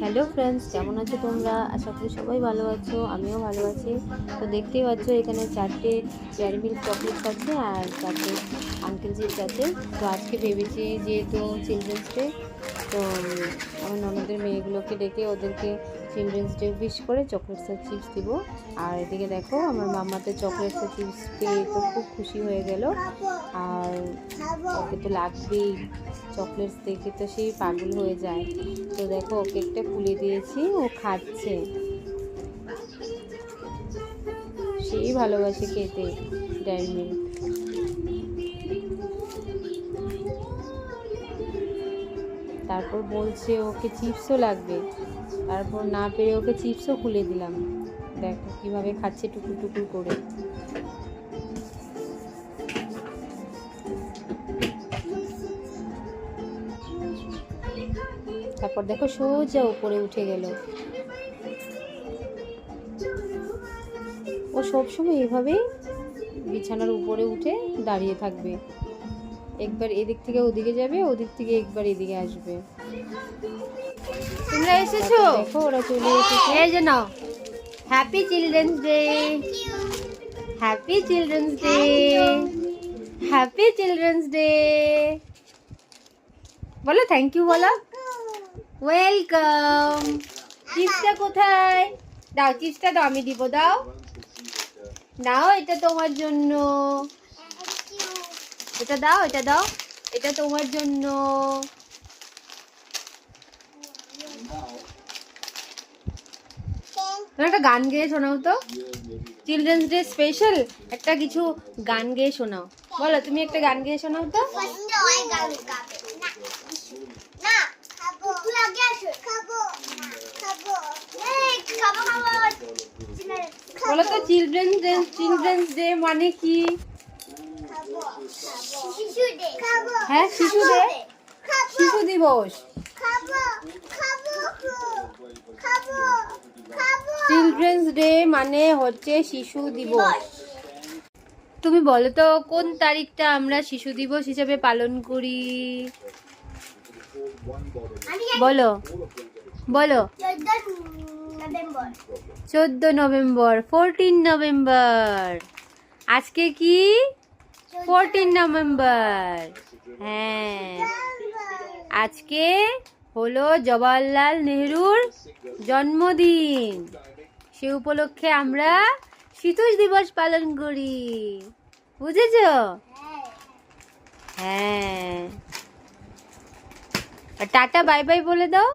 Hello friends, কেমন আছো তোমরা? আশা করি সবাই ভালো আছো, আমিও ভালো আছি। তো দেখতেই পাচ্ছ এখানে 4টে ডেয়ারি মিল্ক চকলেটস আছে আর 4টে আঙ্কেল চিপস আছে। তো আজকে ভেবেছি যেহেতু চিলড্রেন্স ডে, তো আমার ননদের মেয়েগুলোকে ডেকে ওদেরকে চিলড্রেন্স ডে উইশ করে চকলেটস আর চিপস দিব। আর এদিকে দেখো আমার মাম্মাতে চকলেটস আর চিপস পেয়ে তো খুব খুশি হয়ে গেল। আর ওকে তো লাগবেই, চকলেটস দেখে তো সেই পাগল হয়ে যায়। তো দেখো ওকে একটা খুলে দিয়েছি, ও খাচ্ছে, সেই ভালোবাসে খেতে ডেয়ারি মিল্ক। তারপর বলছে ওকে চিপসও লাগবে, তারপর না পেরে ওকে চিপসও খুলে দিলাম। দেখো কিভাবে খাচ্ছে টুকুর টুকুর করে। তারপর দেখো সোজা উপরে উঠে গেল। ও সবসময় এভাবেই বিছানার উপরে উঠে দাঁড়িয়ে থাকবে, একবার এদিক থেকে ওদিকে যাবে, ওদিক থেকে একবার এদিকে আসবে। তোমরা এসেছো? দেখো ওরা চলে এসেছে। এই যে নাও, happy children's day, happy children's day, happy children's day. বলো থ্যাংক ইউ, বলো ওয়েলকাম। চিপসটা কোথায়? দাও চিপসটা, দাও আমি দিব, দাও নাও, এটা তোমার জন্য, এটা দাও, এটা দাও, এটা তোমার জন্য। তুমি একটা গান গেয়ে শোনাও তো, চিলড্রেন্স ডে স্পেশাল একটা কিছু গান গেয়ে শোনাও। বলো তুমি একটা গান গেয়ে শোনাও তো। বলো তো চিলড্রেন্স ডে মানে কি? হ্যাঁ, শিশু ডে, শিশু দিবস। চিলড্রেন্স ডে মানে হচ্ছে শিশু দিবস। তুমি বলো তো কোন তারিখটা আমরা শিশু দিবস হিসেবে পালন করি? বলো বলো। 14 নভেম্বর, 14 নভেম্বর। আজকে কি 14 নভেম্বর? হ্যাঁ, আজকে হলো জওহরলাল নেহরুর জন্মদিন। সে উপলক্ষে আমরা শিশু দিবস পালন করি, বুঝেছো? হ্যাঁ, টাটা বাই বাই বলে দাও।